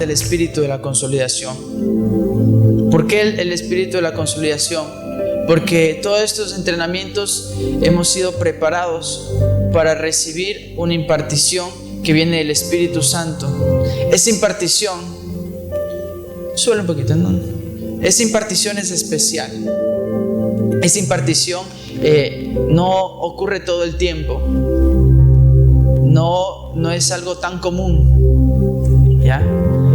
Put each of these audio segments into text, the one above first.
el espíritu de la consolidación. ¿Por qué el espíritu de la consolidación? Porque todos estos entrenamientos hemos sido preparados para recibir una impartición que viene del Espíritu Santo. Esa impartición, suele un poquito, ¿no? Esa impartición es especial. Esa impartición no ocurre todo el tiempo. No es algo tan común, ¿ya?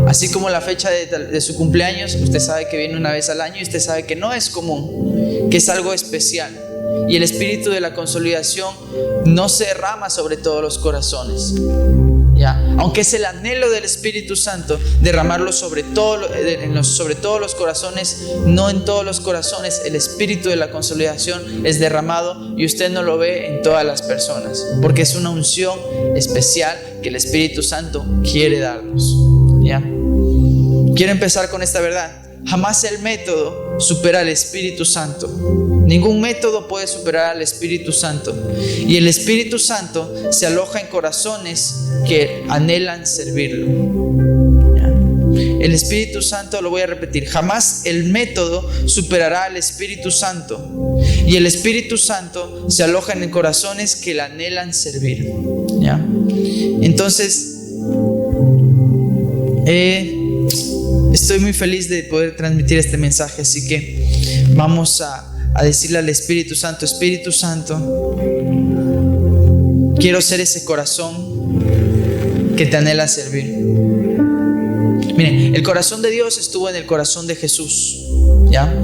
Así como la fecha de su cumpleaños, usted sabe que viene una vez al año y usted sabe que no es común, que es algo especial. Y el espíritu de la consolidación no se derrama sobre todos los corazones, ¿ya? Aunque es el anhelo del Espíritu Santo derramarlo sobre todos los corazones, no en todos los corazones el espíritu de la consolidación es derramado y usted no lo ve en todas las personas, porque es una unción especial que el Espíritu Santo quiere darnos, ¿ya? Quiero empezar con esta verdad. Jamás el método supera al Espíritu Santo. Ningún método puede superar al Espíritu Santo. Y el Espíritu Santo se aloja en corazones que anhelan servirlo. El Espíritu Santo, lo voy a repetir, jamás el método superará al Espíritu Santo. Y el Espíritu Santo se aloja en corazones que le anhelan servir, ¿ya? Entonces, estoy muy feliz de poder transmitir este mensaje, así que vamos a decirle al Espíritu Santo: Espíritu Santo, quiero ser ese corazón que te anhela servir. Miren, el corazón de Dios estuvo en el corazón de Jesús, ¿ya?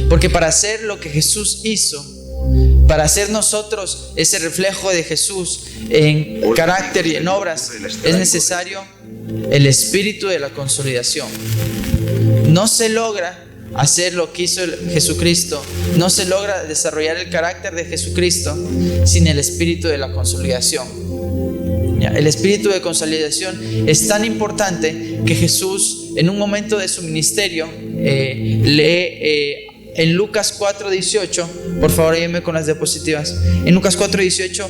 Porque para hacer lo que Jesús hizo, para hacer nosotros ese reflejo de Jesús en carácter y en obras, es necesario el espíritu de la consolidación. No se logra hacer lo que hizo Jesucristo, no se logra desarrollar el carácter de Jesucristo sin el espíritu de la consolidación. El espíritu de consolidación es tan importante que Jesús, en un momento de su ministerio, en Lucas 4:18, por favor ayúdenme con las diapositivas. En Lucas 4:18,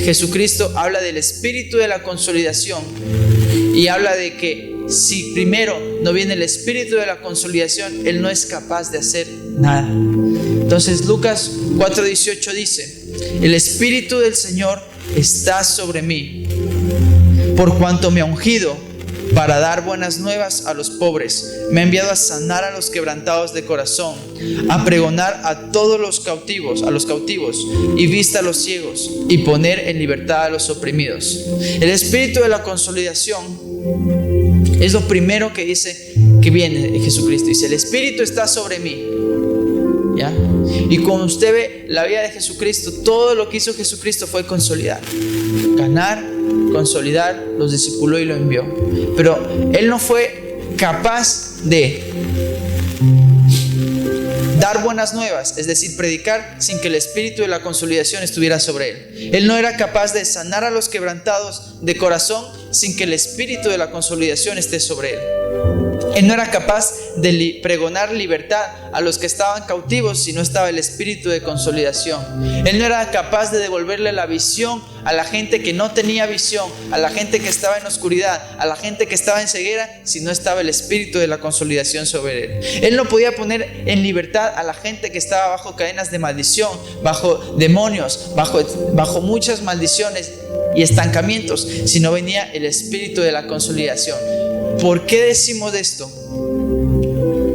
Jesucristo habla del espíritu de la consolidación y habla de que si primero no viene el espíritu de la consolidación, Él no es capaz de hacer nada. Entonces Lucas 4:18 dice: el espíritu del Señor está sobre mí, por cuanto me ha ungido para dar buenas nuevas a los pobres, me ha enviado a sanar a los quebrantados de corazón, a pregonar a todos los cautivos, y vista a los ciegos, y poner en libertad a los oprimidos. El espíritu de la consolidación es lo primero que dice que viene de Jesucristo. Dice: el espíritu está sobre mí, ¿ya? Y cuando usted ve la vida de Jesucristo, todo lo que hizo Jesucristo fue consolidar, ganar, consolidar, los discipuló y lo envió. Pero Él no fue capaz de dar buenas nuevas, es decir, predicar, sin que el espíritu de la consolidación estuviera sobre Él. Él no era capaz de sanar a los quebrantados de corazón sin que el espíritu de la consolidación esté sobre Él. Él no era capaz de pregonar libertad a los que estaban cautivos si no estaba el espíritu de consolidación. Él no era capaz de devolverle la visión a la gente que no tenía visión, a la gente que estaba en oscuridad, a la gente que estaba en ceguera, si no estaba el espíritu de la consolidación sobre Él. Él no podía poner en libertad a la gente que estaba bajo cadenas de maldición, bajo demonios, bajo muchas maldiciones y estancamientos, si no venía el espíritu de la consolidación. ¿Por qué decimos esto?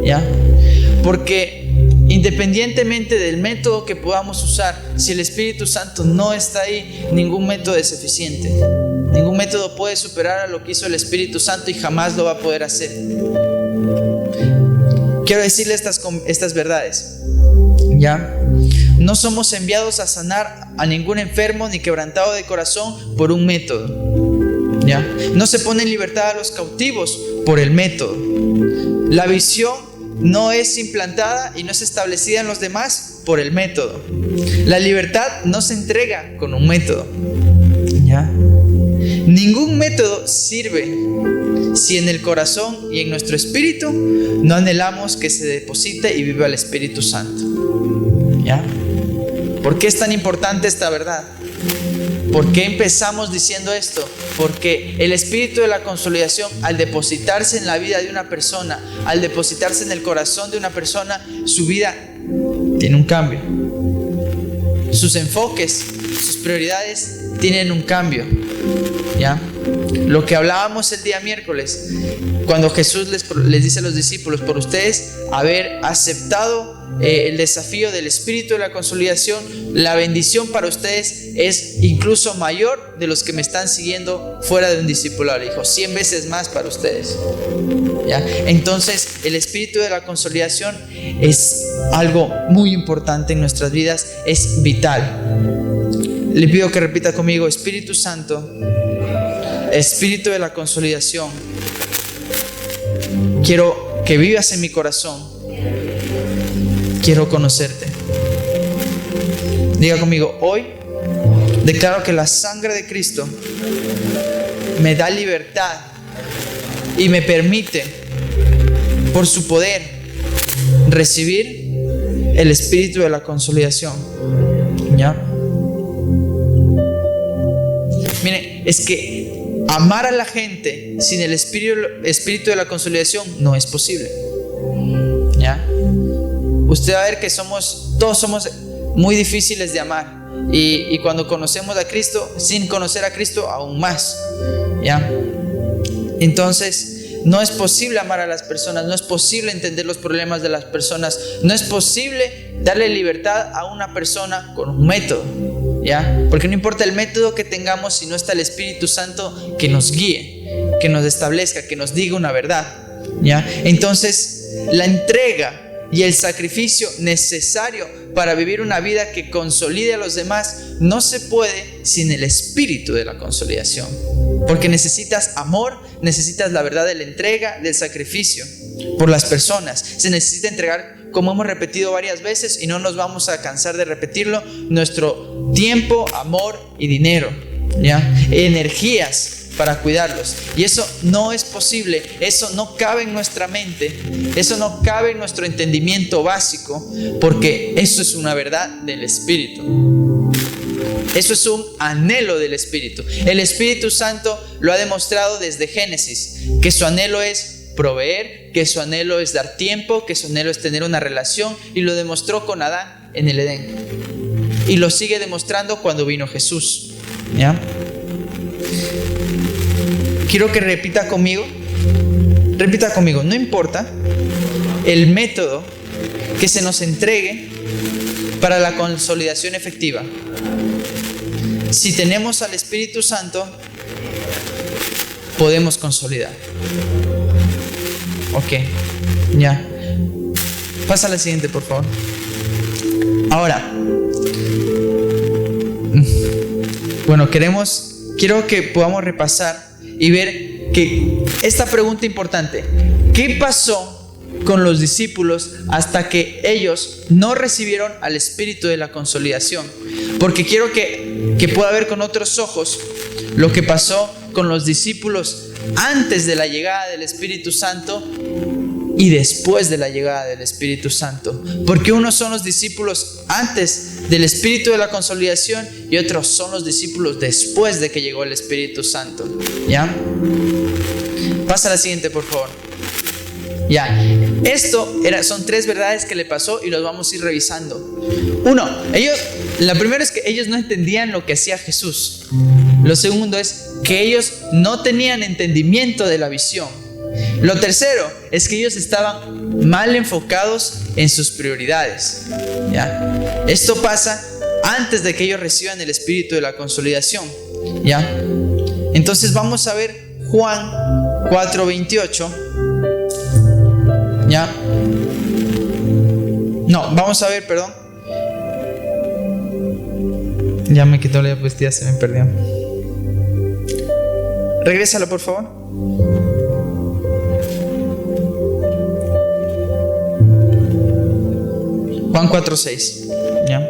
¿Ya? Porque independientemente del método que podamos usar, si el Espíritu Santo no está ahí, ningún método es eficiente. Ningún método puede superar a lo que hizo el Espíritu Santo y jamás lo va a poder hacer. Quiero decirle estas verdades, ¿ya? No somos enviados a sanar a ningún enfermo ni quebrantado de corazón por un método, ¿ya? No se pone en libertad a los cautivos por el método. La visión no es implantada y no es establecida en los demás por el método. La libertad no se entrega con un método, ¿ya? Ningún método sirve si en el corazón y en nuestro espíritu no anhelamos que se deposite y viva el Espíritu Santo, ¿ya? ¿Por qué es tan importante esta verdad? ¿Por qué empezamos diciendo esto? Porque el espíritu de la consolidación, al depositarse en la vida de una persona, al depositarse en el corazón de una persona, su vida tiene un cambio. Sus enfoques, sus prioridades tienen un cambio. ¿Ya? Lo que hablábamos el día miércoles, cuando Jesús les dice a los discípulos, por ustedes haber aceptado el desafío del espíritu de la consolidación, la bendición para ustedes es incluso mayor de los que me están siguiendo fuera de un discipulado. Le dijo, 100 veces más para ustedes. ¿Ya? Entonces el espíritu de la consolidación es algo muy importante en nuestras vidas, es vital. Le pido que repita conmigo: Espíritu Santo, espíritu de la consolidación, quiero que vivas en mi corazón, quiero conocerte. Diga conmigo: hoy declaro que la sangre de Cristo me da libertad y me permite, por su poder, recibir el espíritu de la consolidación. ¿Ya? Mire, es que amar a la gente sin el espíritu de la consolidación no es posible. ¿Ya? Usted va a ver que todos somos muy difíciles de amar. Y cuando conocemos a Cristo, sin conocer a Cristo, aún más. ¿Ya? Entonces, no es posible amar a las personas, no es posible entender los problemas de las personas, no es posible darle libertad a una persona con un método. ¿Ya? Porque no importa el método que tengamos si no está el Espíritu Santo que nos guíe, que nos establezca, que nos diga una verdad. ¿Ya? Entonces, la entrega y el sacrificio necesario para vivir una vida que consolide a los demás no se puede sin el espíritu de la consolidación. Porque necesitas amor, necesitas la verdad de la entrega, del sacrificio por las personas. Se necesita entregar, como hemos repetido varias veces y no nos vamos a cansar de repetirlo, nuestro tiempo, amor y dinero, ¿ya? Energías para cuidarlos. Y eso no es posible, eso no cabe en nuestra mente, eso no cabe en nuestro entendimiento básico, porque eso es una verdad del Espíritu. Eso es un anhelo del Espíritu. El Espíritu Santo lo ha demostrado desde Génesis, que su anhelo es proveer, que su anhelo es dar tiempo, que su anhelo es tener una relación, y lo demostró con Adán en el Edén. Y lo sigue demostrando cuando vino Jesús. ¿Ya? Quiero que repita conmigo, no importa el método que se nos entregue para la consolidación efectiva. Si tenemos al Espíritu Santo, podemos consolidar. Ok, ya. Pasa a la siguiente, por favor. Ahora, bueno, quiero que podamos repasar y ver que esta pregunta importante: ¿qué pasó con los discípulos hasta que ellos no recibieron al espíritu de la consolidación? Porque quiero que pueda ver con otros ojos lo que pasó con los discípulos antes de la llegada del Espíritu Santo y después de la llegada del Espíritu Santo. Porque unos son los discípulos antes del espíritu de la consolidación y otros son los discípulos después de que llegó el Espíritu Santo. ¿Ya? Pasa a la siguiente, por favor. Ya, son 3 verdades que le pasó y los vamos a ir revisando. La primera es que ellos no entendían lo que hacía Jesús. Lo segundo es que ellos no tenían entendimiento de la visión. Lo tercero es que ellos estaban mal enfocados en sus prioridades. ¿Ya? Esto pasa antes de que ellos reciban el espíritu de la consolidación. ¿Ya? Entonces vamos a ver Juan 4:28. ¿Ya? No, vamos a ver, perdón. Ya me quitó la diapositiva, se me perdió. Regrésalo, por favor. Juan 4:6. ¿Ya?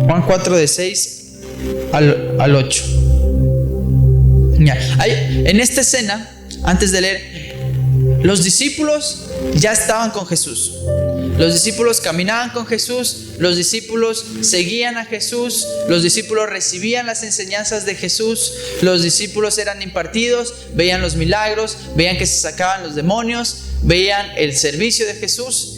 Juan 4 de 6 al 8. ¿Ya? En esta escena, antes de leer, los discípulos ya estaban con Jesús. Los discípulos caminaban con Jesús, los discípulos seguían a Jesús, los discípulos recibían las enseñanzas de Jesús, los discípulos eran impartidos, veían los milagros, veían que se sacaban los demonios, veían el servicio de Jesús,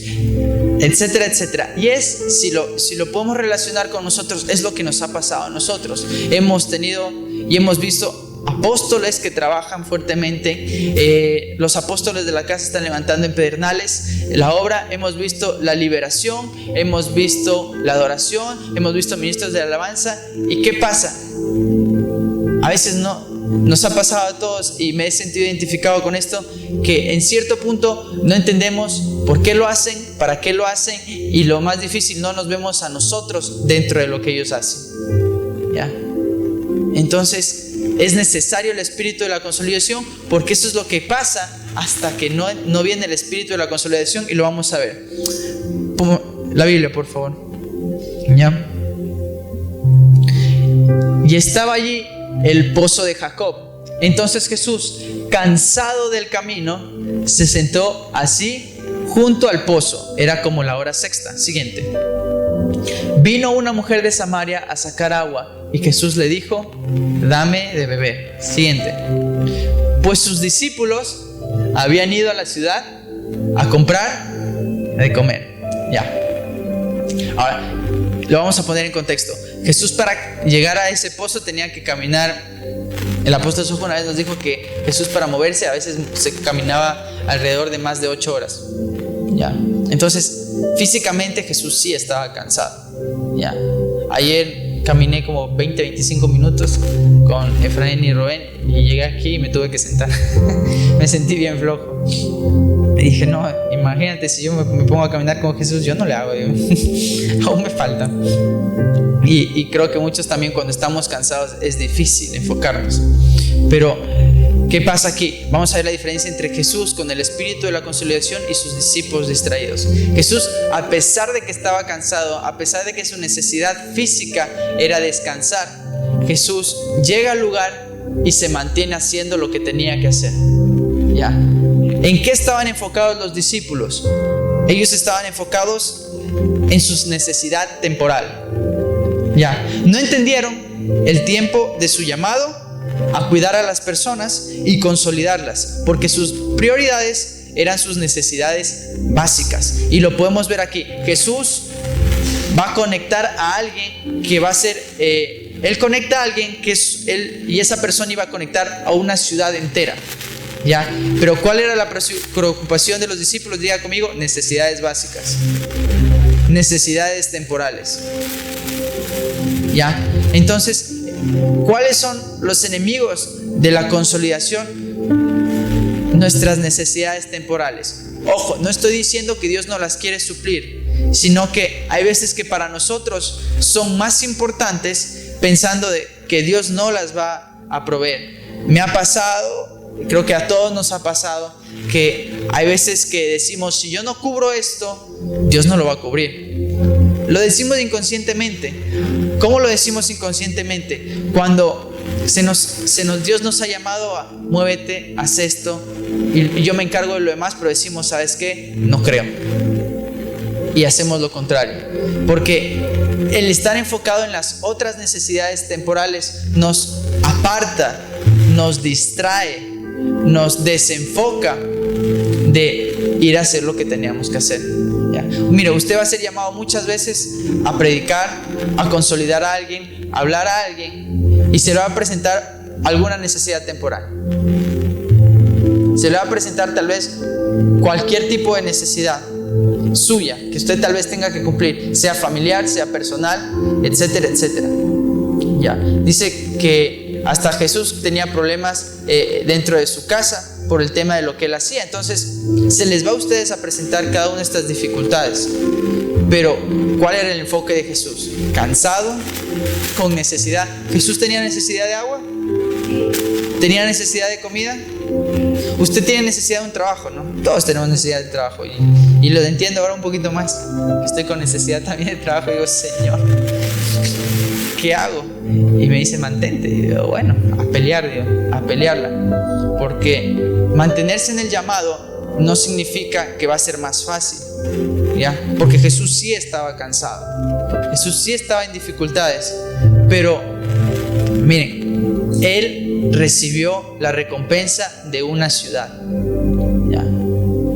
etcétera, etcétera. Y si lo podemos relacionar con nosotros, es lo que nos ha pasado a nosotros. Hemos tenido y hemos visto apóstoles que trabajan fuertemente. Los apóstoles de la casa están levantando en Pedernales la obra. Hemos visto la liberación, hemos visto la adoración, hemos visto ministros de alabanza. ¿Y qué pasa? A veces nos ha pasado a todos, y me he sentido identificado con esto, que en cierto punto no entendemos por qué lo hacen, para qué lo hacen, y lo más difícil, no nos vemos a nosotros dentro de lo que ellos hacen. ¿Ya? Entonces es necesario el espíritu de la consolidación, porque eso es lo que pasa hasta que no viene el espíritu de la consolidación, y lo vamos a ver. La Biblia, por favor. ¿Ya? Y estaba allí el pozo de Jacob. Entonces Jesús, cansado del camino, se sentó así junto al pozo. Era como la hora sexta. Siguiente. Vino una mujer de Samaria a sacar agua, y Jesús le dijo: dame de beber. Siguiente. Pues sus discípulos habían ido a la ciudad a comprar de comer. Ya. Ahora lo vamos a poner en contexto. Jesús, para llegar a ese pozo, tenía que caminar. El apóstol Sojo una vez nos dijo que Jesús, para moverse, a veces se caminaba alrededor de más de 8 horas. ¿Ya? Entonces, físicamente Jesús sí estaba cansado. ¿Ya? Ayer caminé como 20-25 minutos con Efraín y Rubén, y llegué aquí y me tuve que sentar. Me sentí bien flojo. Y dije, no, imagínate, si yo me pongo a caminar con Jesús, yo no le hago. Aún me falta. Y creo que muchos también, cuando estamos cansados, es difícil enfocarnos. Pero ¿qué pasa aquí? Vamos a ver la diferencia entre Jesús con el espíritu de la consolidación y sus discípulos distraídos. Jesús, a pesar de que estaba cansado, a pesar de que su necesidad física era descansar, Jesús llega al lugar y se mantiene haciendo lo que tenía que hacer. ¿Ya? ¿En qué estaban enfocados los discípulos? Ellos estaban enfocados en su necesidad temporal. ¿Ya? No entendieron el tiempo de su llamado a cuidar a las personas y consolidarlas, porque sus prioridades eran sus necesidades básicas. Y lo podemos ver aquí. Jesús va a conectar a alguien que va a ser Él conecta a alguien que es él, y esa persona iba a conectar a una ciudad entera. ¿Ya? Pero ¿cuál era la preocupación de los discípulos? Diga conmigo: necesidades básicas, necesidades temporales. ¿Ya? Entonces, ¿cuáles son los enemigos de la consolidación? Nuestras necesidades temporales. Ojo, no estoy diciendo que Dios no las quiere suplir, sino que hay veces que para nosotros son más importantes, pensando de que Dios no las va a proveer. Me ha pasado, creo que a todos nos ha pasado, que hay veces que decimos: si yo no cubro esto, Dios no lo va a cubrir. Lo decimos inconscientemente. ¿Cómo lo decimos inconscientemente? Cuando Dios nos ha llamado a: muévete, haz esto, y yo me encargo de lo demás, pero decimos: ¿sabes qué? No creo. Y hacemos lo contrario, porque el estar enfocado en las otras necesidades temporales nos aparta, nos distrae, nos desenfoca de ir a hacer lo que teníamos que hacer. ¿Ya? Mire, usted va a ser llamado muchas veces a predicar, a consolidar a alguien, a hablar a alguien, y se le va a presentar alguna necesidad temporal. Se le va a presentar tal vez cualquier tipo de necesidad suya que usted tal vez tenga que cumplir, sea familiar, sea personal, etcétera, etcétera. ¿Ya? Dice que hasta Jesús tenía problemas dentro de su casa por el tema de lo que él hacía. Entonces se les va a ustedes a presentar cada una de estas dificultades. Pero ¿cuál era el enfoque de Jesús? Cansado, con necesidad. ¿Jesús tenía necesidad de agua? ¿Tenía necesidad de comida? Usted tiene necesidad de un trabajo, ¿no? Todos tenemos necesidad de trabajo, y lo entiendo ahora un poquito más. Estoy con necesidad también de trabajo y digo: Señor, ¿qué hago? Y me dice: mantente. Y digo: bueno, a pelear, digo, a pelearla. Porque mantenerse en el llamado no significa que va a ser más fácil. ¿ya? Porque Jesús sí estaba cansado, Jesús sí estaba en dificultades, pero miren, Él recibió la recompensa de una ciudad, ¿ya?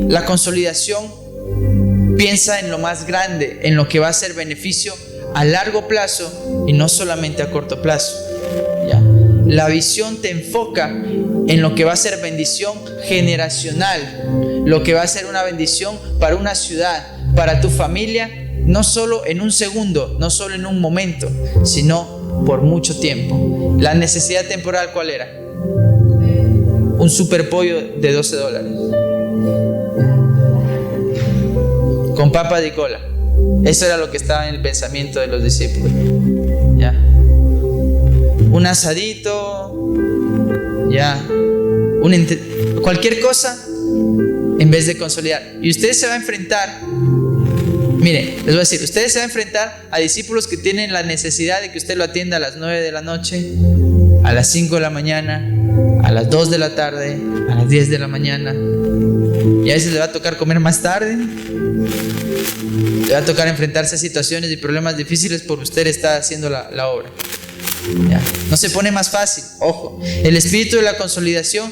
La consolidación piensa en lo más grande, en lo que va a ser beneficio a largo plazo y no solamente a corto plazo, ¿ya? La visión te enfoca en lo que va a ser bendición generacional, lo que va a ser una bendición para una ciudad, para tu familia, no solo en un segundo, no solo en un momento, sino por mucho tiempo. La necesidad temporal, ¿cuál era? Un super pollo de $12 con papas y cola. Eso era lo que estaba en el pensamiento de los discípulos, ¿ya? Un asadito, ya, cualquier cosa en vez de consolidar. Y ustedes se van a enfrentar, miren, les voy a decir, ustedes se van a enfrentar a discípulos que tienen la necesidad de que usted lo atienda a las 9 de la noche, a las 5 de la mañana, a las 2 de la tarde, a las 10 de la mañana. Y a veces le va a tocar comer más tarde, le va a tocar enfrentarse a situaciones y problemas difíciles por usted está haciendo la obra, ¿ya? No se pone más fácil, ojo. El espíritu de la consolidación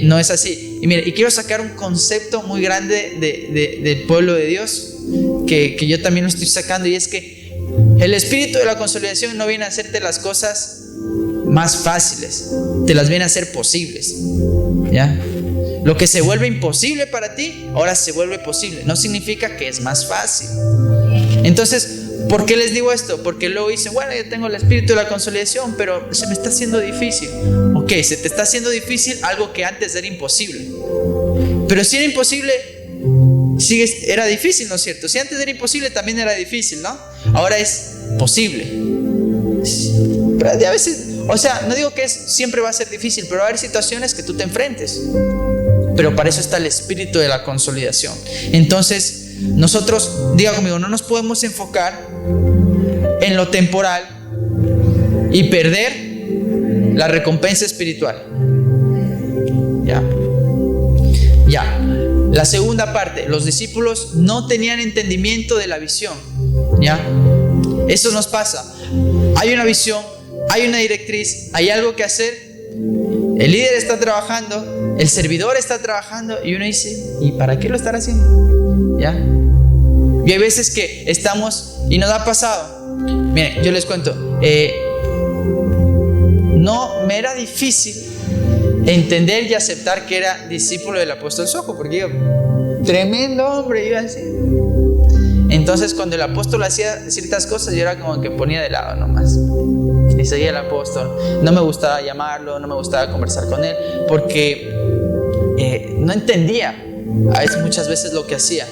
no es así. Y mire, y quiero sacar un concepto muy grande del pueblo de Dios que yo también lo estoy sacando, y es que el espíritu de la consolidación no viene a hacerte las cosas más fáciles, te las viene a hacer posibles, ¿ya? Lo que se vuelve imposible para ti, ahora se vuelve posible. No significa que es más fácil. Entonces, ¿por qué les digo esto? Porque luego dicen, bueno, yo tengo el espíritu de la consolidación, pero se me está haciendo difícil. Ok, se te está haciendo difícil algo que antes era imposible. Pero si era imposible, era difícil, ¿no es cierto? Si antes era imposible, también era difícil, ¿no? Ahora es posible. Pero a veces, o sea, no digo que siempre va a ser difícil, pero va a haber situaciones que tú te enfrentes. Pero para eso está el espíritu de la consolidación. Entonces, nosotros, diga conmigo, no nos podemos enfocar en lo temporal y perder la recompensa espiritual. Ya. La segunda parte, los discípulos no tenían entendimiento de la visión. ¿Ya? Eso nos pasa. Hay una visión, hay una directriz, hay algo que hacer. El líder está trabajando, el servidor está trabajando, y uno dice, ¿y para qué lo estará haciendo? ¿Ya? Y hay veces que estamos y nos ha pasado. Miren, yo les cuento, no me era difícil entender y aceptar que era discípulo del apóstol Sojo, porque yo, tremendo hombre, iba así. Entonces, cuando el apóstol hacía ciertas cosas, yo era como que ponía de lado nomás y seguía el apóstol. No me gustaba llamarlo, no me gustaba conversar con él, porque no entendía muchas veces lo que hacía.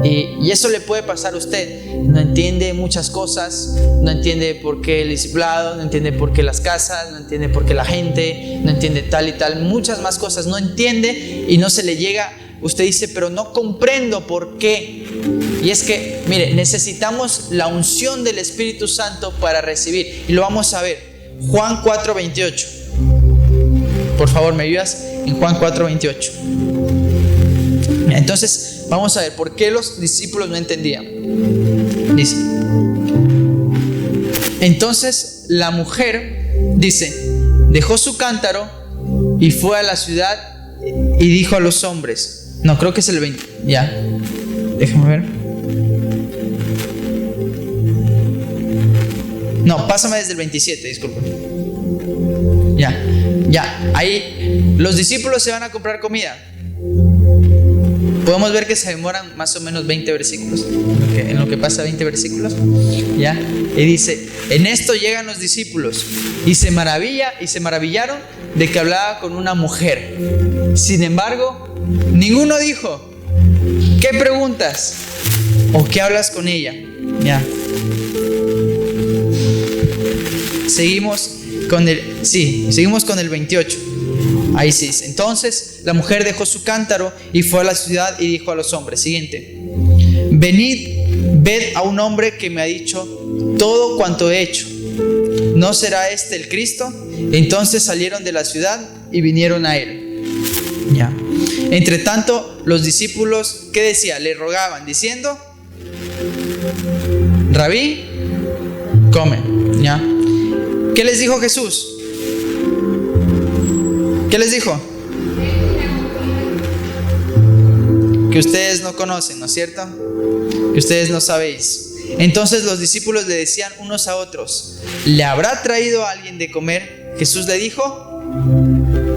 Y eso le puede pasar a usted. No entiende muchas cosas, no entiende por qué el discipulado, no entiende por qué las casas, no entiende por qué la gente, no entiende tal y tal, muchas más cosas no entiende y no se le llega. Usted dice, pero no comprendo por qué. Y es que, mire, necesitamos la unción del Espíritu Santo para recibir, y lo vamos a ver. Juan 4:28. Por favor, ¿me ayudas? En Juan 4:28. Entonces, vamos a ver por qué los discípulos no entendían. Dice, entonces la mujer, dice, dejó su cántaro y fue a la ciudad y dijo a los hombres. No, creo que es el 20. Ya, déjame ver. No, pásame desde el 27, disculpa. Ya, ahí los discípulos se van a comprar comida. Podemos ver que se demoran más o menos 20 versículos, en lo que pasa 20 versículos, ¿ya? Y dice, en esto llegan los discípulos y se maravillaron de que hablaba con una mujer. Sin embargo, ninguno dijo, ¿qué preguntas? ¿O qué hablas con ella? ¿Ya? Seguimos con el 28. Ahí sí dice, entonces la mujer dejó su cántaro y fue a la ciudad y dijo a los hombres, siguiente, venid, ved a un hombre que me ha dicho todo cuanto he hecho. ¿No será este el Cristo? Entonces salieron de la ciudad y vinieron a él. Ya. Entre tanto, los discípulos, ¿qué decía? Le rogaban diciendo: Rabí, come. ¿Ya? ¿Qué les dijo Jesús? ¿Qué les dijo? Que ustedes no conocen, ¿no es cierto? Que ustedes no sabéis. Entonces los discípulos le decían unos a otros: ¿le habrá traído a alguien de comer? Jesús le dijo: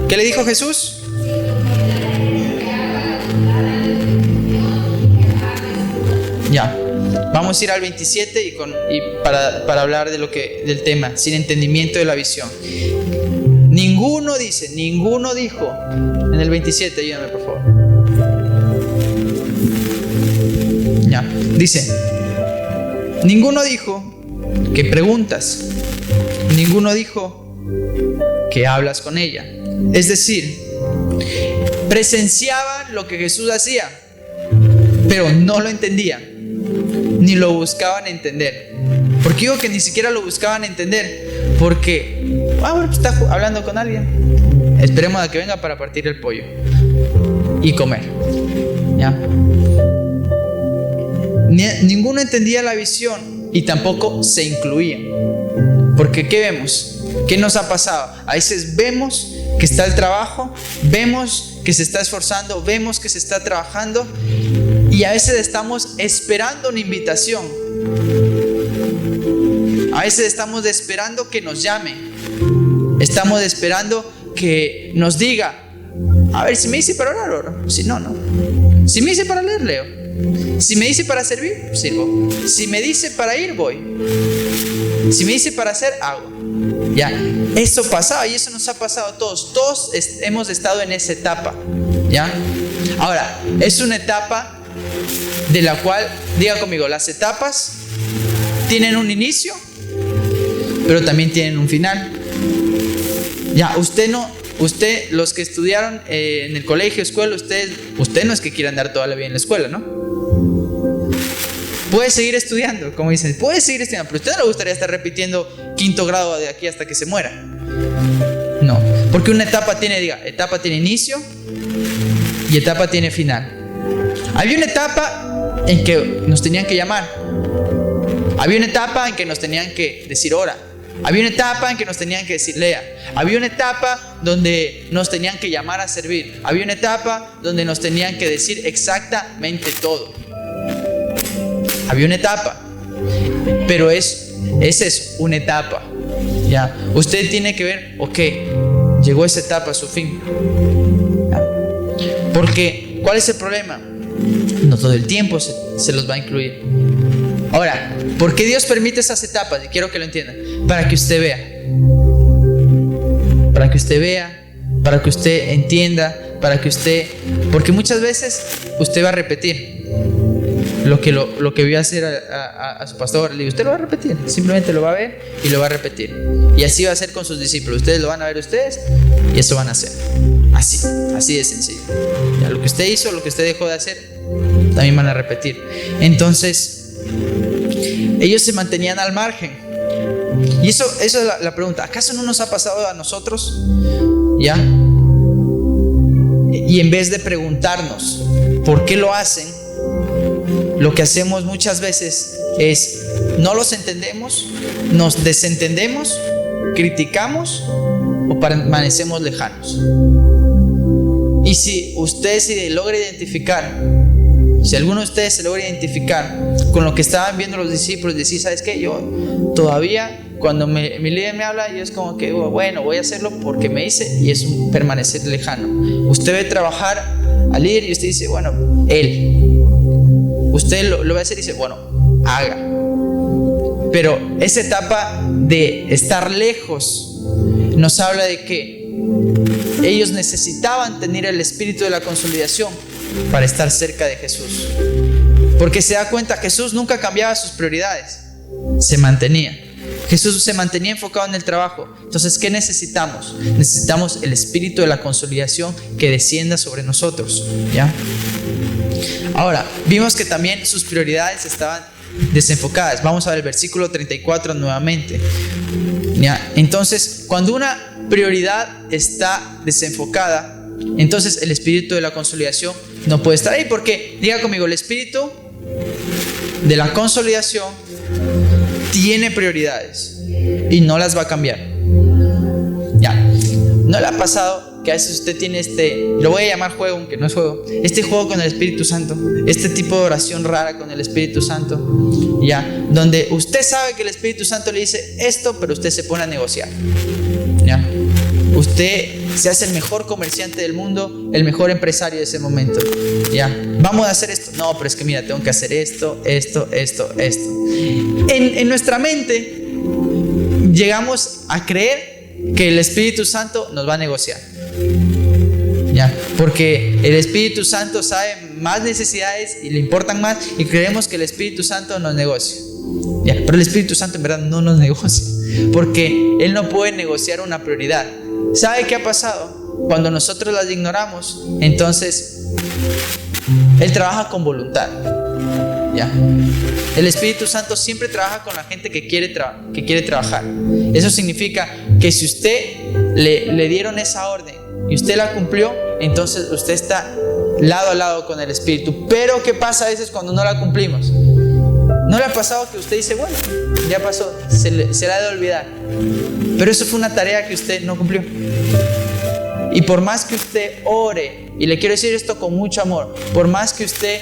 ¿qué le dijo Jesús? Ya, vamos a ir al 27 y para hablar de del tema, sin entendimiento de la visión. Ninguno dijo, en el 27, ayúdame por favor. Ya, dice: ninguno dijo que preguntas, ninguno dijo que hablas con ella. Es decir, presenciaban lo que Jesús hacía, pero no lo entendían, ni lo buscaban entender. ¿Por qué digo que ni siquiera lo buscaban entender? Porque, está hablando con alguien, esperemos a que venga para partir el pollo y comer. ¿Ya? Ninguno entendía la visión y tampoco se incluía. Porque ¿qué vemos? ¿Qué nos ha pasado? A veces vemos que está el trabajo, vemos que se está esforzando, vemos que se está trabajando, y a veces estamos esperando una invitación. A veces estamos esperando que nos llame. Estamos esperando que nos diga: a ver, si me dice para orar, oro. Si no, no. Si me dice para leer, leo. Si me dice para servir, sirvo. Si me dice para ir, voy. Si me dice para hacer, hago. Ya, eso pasaba y eso nos ha pasado a todos. Todos hemos estado en esa etapa. Ya. Ahora, es una etapa de la cual, diga conmigo, las etapas tienen un inicio, pero también tienen un final. Ya, usted, los que estudiaron en el colegio, escuela, usted no es que quiera andar toda la vida en la escuela, ¿no? Puede seguir estudiando, como dicen, puede seguir estudiando, pero a usted no le gustaría estar repitiendo 5º grado de aquí hasta que se muera. No, porque una etapa tiene inicio y etapa tiene final. Había una etapa en que nos tenían que llamar. Había una etapa en que nos tenían que decir ora. Había una etapa en que nos tenían que decir lea. Había una etapa donde nos tenían que llamar a servir. Había una etapa donde nos tenían que decir exactamente todo. Había una etapa. Pero es eso, una etapa. ¿Ya? Usted tiene que ver, ok, llegó esa etapa a su fin. ¿Ya? Porque, ¿cuál es el problema? No todo el tiempo se los va a incluir. Ahora, ¿por qué Dios permite esas etapas? Y quiero que lo entiendan. Para que usted vea. Para que usted vea, para que usted entienda, porque muchas veces usted va a repetir lo que vio hacer a su pastor. Le digo, usted lo va a repetir, simplemente lo va a ver y lo va a repetir. Y así va a ser con sus discípulos. Ustedes lo van a ver ustedes y eso van a hacer. Así de sencillo. Ya, lo que usted hizo, lo que usted dejó de hacer, también van a repetir. Entonces, ellos se mantenían al margen. Y eso es la pregunta. ¿Acaso no nos ha pasado a nosotros? ¿Ya? Y en vez de preguntarnos por qué lo hacen, lo que hacemos muchas veces es no los entendemos, nos desentendemos, criticamos o permanecemos lejanos. Y si usted se logra identificar, si alguno de ustedes se logra identificar con lo que estaban viendo los discípulos, decir, ¿sabes qué? Yo todavía, cuando mi líder me habla, yo es como que, bueno, voy a hacerlo porque me dice, y es un permanecer lejano. Usted ve trabajar al líder y usted dice, bueno, usted lo va a hacer y dice, bueno, haga. Pero esa etapa de estar lejos nos habla de que ellos necesitaban tener el espíritu de la consolidación para estar cerca de Jesús. Porque se da cuenta, Jesús nunca cambiaba sus prioridades, se mantenía. Jesús se mantenía enfocado en el trabajo. Entonces, ¿qué necesitamos? Necesitamos el espíritu de la consolidación que descienda sobre nosotros, ¿ya? Ahora, vimos que también sus prioridades estaban desenfocadas. Vamos a ver el versículo 34 nuevamente, ¿ya? Entonces, cuando una prioridad está desenfocada, entonces el espíritu de la consolidación no puede estar ahí, porque, diga conmigo, el espíritu de la consolidación tiene prioridades y no las va a cambiar. Ya, ¿no le ha pasado que a veces usted tiene lo voy a llamar juego, aunque no es juego, este juego con el Espíritu Santo, este tipo de oración rara con el Espíritu Santo, ya, donde usted sabe que el Espíritu Santo le dice esto, pero usted se pone a negociar, ya? Usted se hace el mejor comerciante del mundo, el mejor empresario de ese momento, ya, vamos a hacer esto, no, pero es que mira, tengo que hacer esto. En nuestra mente llegamos a creer que el Espíritu Santo nos va a negociar, ¿ya? Porque el Espíritu Santo sabe más necesidades y le importan más, y creemos que el Espíritu Santo nos negocia, ¿ya? Pero el Espíritu Santo en verdad no nos negocia, porque Él no puede negociar una prioridad. ¿Sabe qué ha pasado? Cuando nosotros las ignoramos, entonces Él trabaja con voluntad, ¿ya? El Espíritu Santo siempre trabaja con la gente que quiere trabajar. Eso significa que si usted le dieron esa orden y usted la cumplió, entonces usted está lado a lado con el Espíritu. Pero ¿qué pasa a veces cuando no la cumplimos? ¿No le ha pasado que usted dice, bueno, ya pasó, se la ha de olvidar? Pero eso fue una tarea que usted no cumplió. Y por más que usted ore, y le quiero decir esto con mucho amor, por más que usted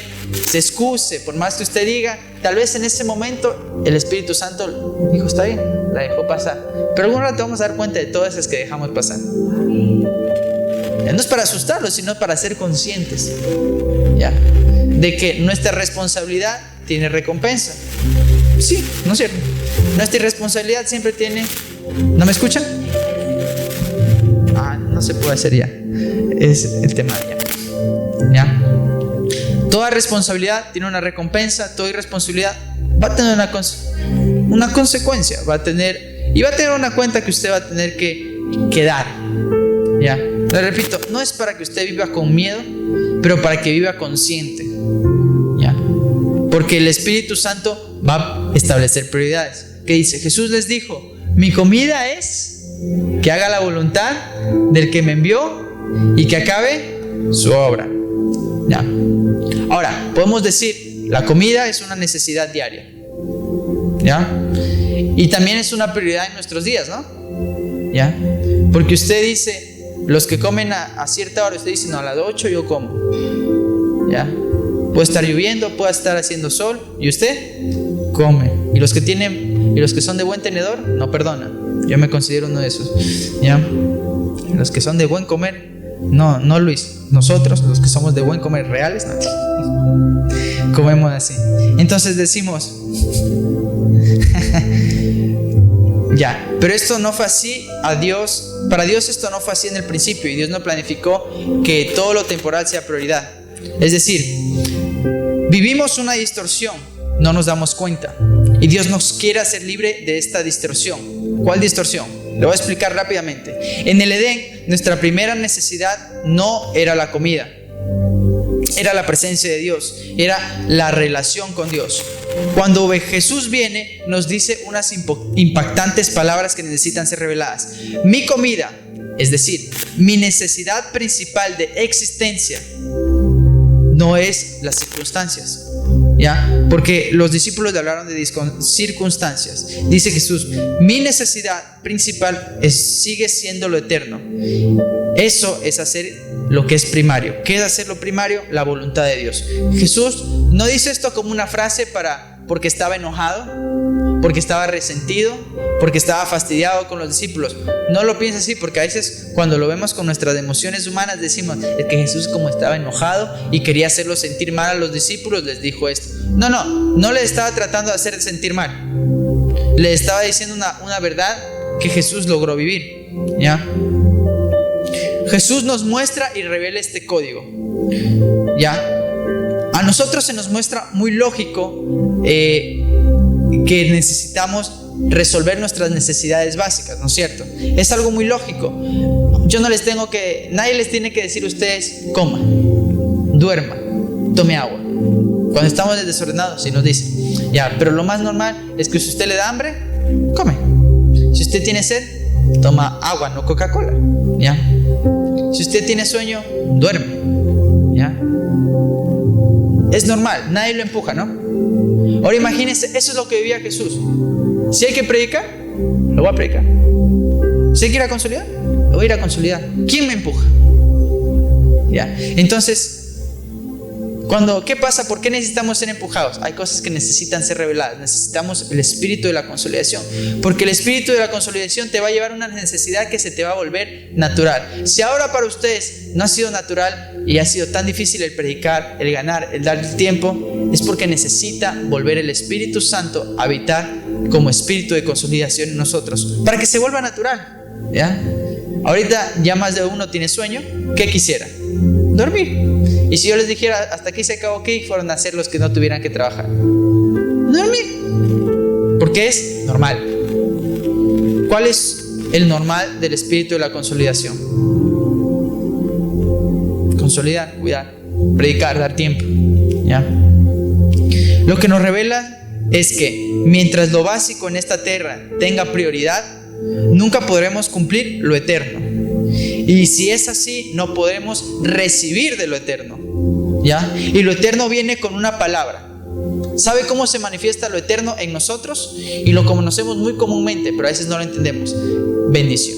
se excuse, por más que usted diga, tal vez en ese momento el Espíritu Santo dijo, está bien, la dejó pasar. Pero algún rato vamos a dar cuenta de todas esas que dejamos pasar. Ya no es para asustarlos, sino para ser conscientes, ¿ya? De que nuestra responsabilidad tiene recompensa. Sí, ¿no es cierto? Nuestra irresponsabilidad siempre tiene... ¿No me escuchan? No se puede hacer ya. Es el tema ya. Toda responsabilidad tiene una recompensa. Toda irresponsabilidad va a tener una consecuencia. Va a tener una cuenta que usted va a tener que dar, ya. Le repito, no es para que usted viva con miedo, pero para que viva consciente, ya. Porque el Espíritu Santo va a establecer prioridades. ¿Qué dice? Jesús les dijo: mi comida es que haga la voluntad del que me envió y que acabe su obra, ¿ya? Ahora, podemos decir, la comida es una necesidad diaria, ¿ya? Y también es una prioridad en nuestros días, ¿no? ¿Ya? Porque usted dice, los que comen a cierta hora, usted dice, no, a las 8 yo como, ¿ya? Puede estar lloviendo, puede estar haciendo sol, y usted come. Y los que son de buen tenedor, no perdonan. Yo me considero uno de esos, ¿ya? Los que son de buen comer, no Luis, nosotros, los que somos de buen comer reales, no, comemos así. Entonces decimos, ya, pero esto no fue así para Dios esto no fue así en el principio, y Dios no planificó que todo lo temporal sea prioridad. Es decir, vivimos una distorsión, no nos damos cuenta, y Dios nos quiere hacer libre de esta distorsión. ¿Cuál distorsión? Le voy a explicar rápidamente. En el Edén, nuestra primera necesidad no era la comida, era la presencia de Dios, era la relación con Dios. Cuando Jesús viene, nos dice unas impactantes palabras que necesitan ser reveladas. Mi comida, es decir, mi necesidad principal de existencia, no es las circunstancias, ¿ya? Porque los discípulos le hablaron de circunstancias. Dice Jesús, mi necesidad principal sigue siendo lo eterno. Eso es hacer lo que es primario. ¿Qué es hacer lo primario? La voluntad de Dios. Jesús no dice esto como una frase porque estaba enojado, porque estaba resentido, porque estaba fastidiado con los discípulos. No lo piensa así, porque a veces cuando lo vemos con nuestras emociones humanas decimos, es que Jesús, como estaba enojado y quería hacerlos sentir mal a los discípulos, les dijo esto. No le estaba tratando de hacer sentir mal. Le estaba diciendo una verdad que Jesús logró vivir, ¿ya? Jesús nos muestra y revela este código, ¿ya? A nosotros se nos muestra muy lógico que necesitamos resolver nuestras necesidades básicas, ¿no es cierto? Es algo muy lógico. Nadie les tiene que decir a ustedes, coma, duerma, tome agua. Cuando estamos desordenados, sí nos dicen, ya, pero lo más normal es que si usted le da hambre, come. Si usted tiene sed, toma agua, no Coca-Cola, ¿ya? Si usted tiene sueño, duerme. ¿Ya? Es normal, nadie lo empuja, ¿no? Ahora imagínense, eso es lo que vivía Jesús. Si hay que predicar, lo voy a predicar. Si hay que ir a consolidar, lo voy a ir a consolidar. ¿Quién me empuja? ¿Ya? Entonces, ¿qué pasa? ¿Por qué necesitamos ser empujados? Hay cosas que necesitan ser reveladas. Necesitamos el espíritu de la consolidación, porque el espíritu de la consolidación te va a llevar a una necesidad que se te va a volver natural. Si ahora para ustedes no ha sido natural y ha sido tan difícil el predicar, el ganar, el dar el tiempo, es porque necesita volver el Espíritu Santo a habitar como espíritu de consolidación en nosotros, para que se vuelva natural. ¿Ya? Ahorita ya más de uno tiene sueño. ¿Qué quisiera? Dormir. Y si yo les dijera, hasta aquí se acabó, ¿qué fueron a hacer los que no tuvieran que trabajar? Dormir. Porque es normal. ¿Cuál es el normal del espíritu de la consolidación? Consolidar, cuidar, predicar, dar tiempo. ¿Ya? Lo que nos revela es que mientras lo básico en esta tierra tenga prioridad, nunca podremos cumplir lo eterno. Y si es así, no podemos recibir de lo eterno. ¿Ya? Y lo eterno viene con una palabra. ¿Sabe cómo se manifiesta lo eterno en nosotros? Y lo conocemos muy comúnmente, pero a veces no lo entendemos. Bendición.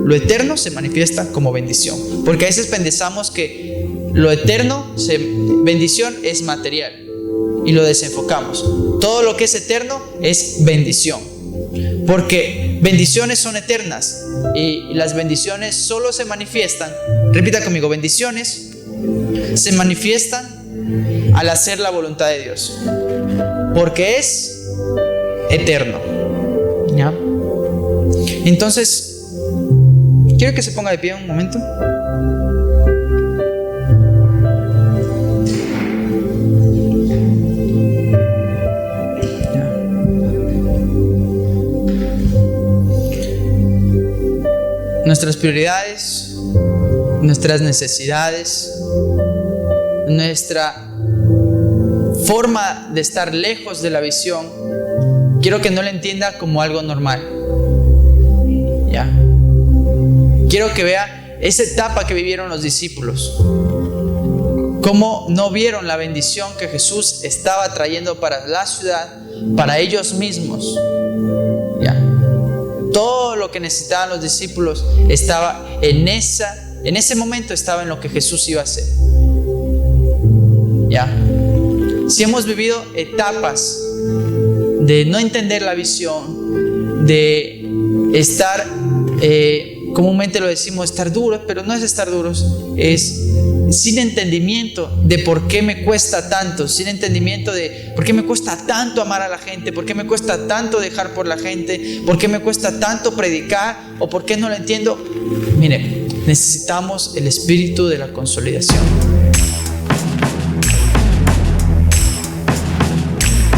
Lo eterno se manifiesta como bendición, porque a veces pensamos que lo eterno, bendición es material, y lo desenfocamos. Todo lo que es eterno es bendición, porque bendiciones son eternas, y las bendiciones solo se manifiestan, repita conmigo, bendiciones se manifiestan al hacer la voluntad de Dios, porque es eterno. ¿Ya? Entonces, quiero que se ponga de pie un momento. Nuestras prioridades, nuestras necesidades, nuestra forma de estar lejos de la visión, quiero que no la entienda como algo normal. ¿Ya? Quiero que vea esa etapa que vivieron los discípulos, cómo no vieron la bendición que Jesús estaba trayendo para la ciudad, para ellos mismos. ¿Ya? Todo lo que necesitaban los discípulos estaba en ese momento, estaba en lo que Jesús iba a hacer. ¿Ya? Si hemos vivido etapas de no entender la visión, de estar, comúnmente lo decimos, estar duros, pero no es estar duros, es sin entendimiento de por qué me cuesta tanto, sin entendimiento de por qué me cuesta tanto amar a la gente, por qué me cuesta tanto dejar por la gente, por qué me cuesta tanto predicar, o por qué no lo entiendo. Mire, necesitamos el espíritu de la consolidación.